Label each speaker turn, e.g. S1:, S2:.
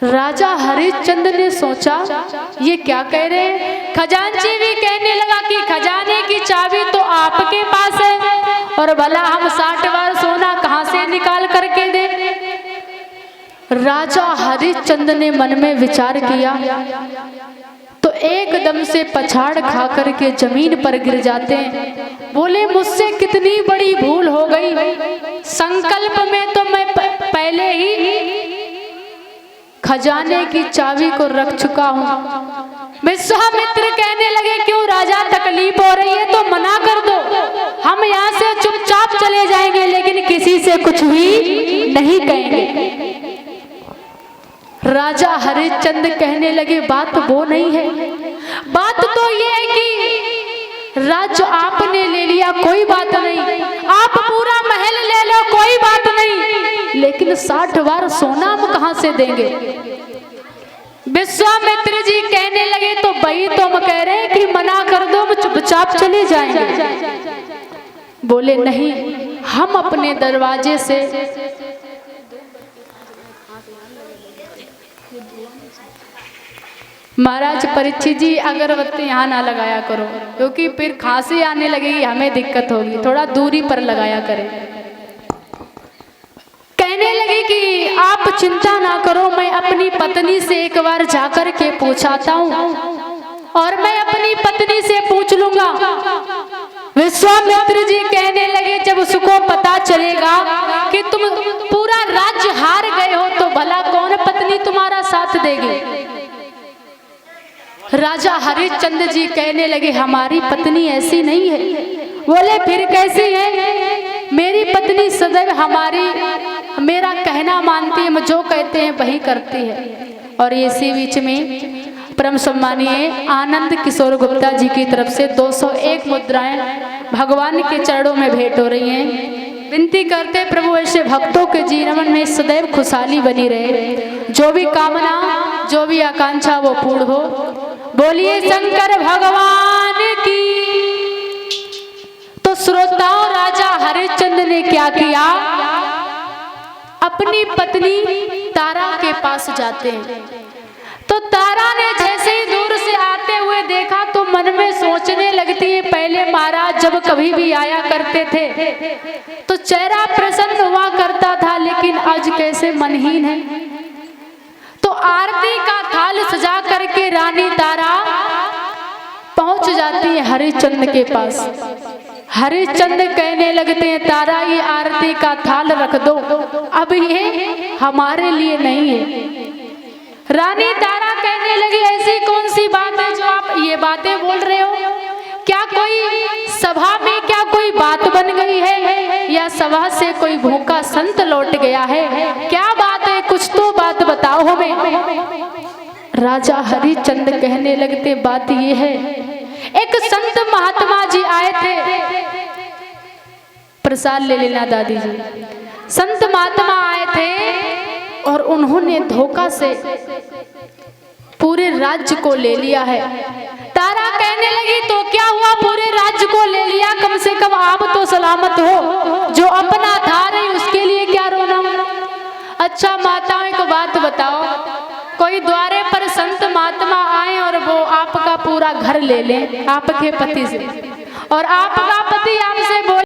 S1: राजा हरिश्चंद्र ने सोचा ये क्या कह रहे हैं। खजांची भी कहने लगा कि खजाने की चाबी तो आपके पास है, और भला हम 60 बार सोना कहां से निकाल करके दे। राजा हरिश्चंद्र ने मन में विचार किया तो एकदम से पछाड़ खा करके जमीन पर गिर जाते हैं। बोले मुझसे कितनी बड़ी भूल हो गई, संकल्प में तो मैं पहले ही खजाने की चाबी को रख चुका हूँ। विश्वामित्र कहने लगे क्यों राजा, तकलीफ हो रही है तो मना कर दो, हम यहाँ से चुपचाप चले जाएंगे, लेकिन किसी से कुछ भी नहीं कहेंगे। राजा हरिश्चंद्र कहने लगे बात वो नहीं है, बात तो ये है कि राज्य आपने ले लिया कोई बात नहीं, आप पूरा महल ले लो कोई बात नहीं, लेकिन 60 बार सोना हम कहां से देंगे। विश्वामित्र जी कहने लगे तो भाई तुम कह रहे हैं कि मना कर दो, हम चुपचाप चले जाएंगे। बोले नहीं, हम अपने दरवाजे से महाराज परीक्षित जी अगरबत्ती यहाँ ना लगाया करो, क्योंकि फिर खांसी आने लगेगी, हमें दिक्कत होगी, थोड़ा दूरी पर लगाया करें। कहने लगे कि आप चिंता ना करो, मैं अपनी पत्नी से एक बार जाकर के पूछाता हूँ और मैं अपनी पत्नी से पूछ लूंगा। विश्वामित्र जी कहने लगे जब उसको पता चलेगा कि तुम पूरा राज्य हार गए हो तो भला कौन पत्नी तुम्हारा साथ देगी। राजा हरिश्चंद्र जी कहने लगे हमारी पत्नी ऐसी नहीं है। बोले फिर कैसी है। मेरी पत्नी सदैव मेरा कहना मानती है, जो कहते हैं वही करती है। और इसी बीच में परम सम्मानीय आनंद किशोर गुप्ता जी की तरफ से 201 मुद्राएं भगवान के चरणों में भेंट हो रही हैं। विनती करते प्रभु ऐसे भक्तों के जीवन में सदैव खुशहाली बनी रहे, जो भी कामना जो भी आकांक्षा वो पूर्ण हो। बोलिए शंकर भगवान की। तो श्रोताओं, राजा हरिश्चंद्र ने क्या किया, अपनी पत्नी तारा के पास जाते हैं। तो तारा ने जैसे ही दूर से आते हुए देखा तो मन में सोचने लगती है, पहले महाराज जब कभी भी आया करते थे तो चेहरा प्रसन्न हुआ करता था, लेकिन आज कैसे मनहीन है। तो आरती का थाल सजा करके रानी तारा पहुंच जाती है हरिश्चंद्र के पास। हरिश्चंद्र कहने लगते हैं तारा ये आरती का थाल रख दो, अब ये हमारे लिए नहीं है। रानी तारा कहने लगी ऐसी कौन सी बात है जो आप ये बातें बोल रहे हो। क्या कोई सभा में क्या कोई बात बन गई है, या सभा से कोई भूखा संत लौट गया है, क्या बात है, कुछ तो बात बताओ हमें। राजा हरिश्चंद्र कहने लगते बात ये है, एक संत महात्मा जी आए थे, प्रसाद ले लेना दादी जी। संत महात्मा आए थे और उन्होंने धोखा से पूरे राज्य को ले लिया है। तारा कहने लगी तो क्या हुआ, पूरे राज्य को ले लिया, कम से कम आप तो सलामत हो, जो अपना था नहीं उसके लिए क्या रोना। अच्छा माताओं को बात बताओ, कोई द्वारे पर संत महात्मा आए और वो आपका पूरा घर ले लें आपके पति से, और आपका पति आपसे बोले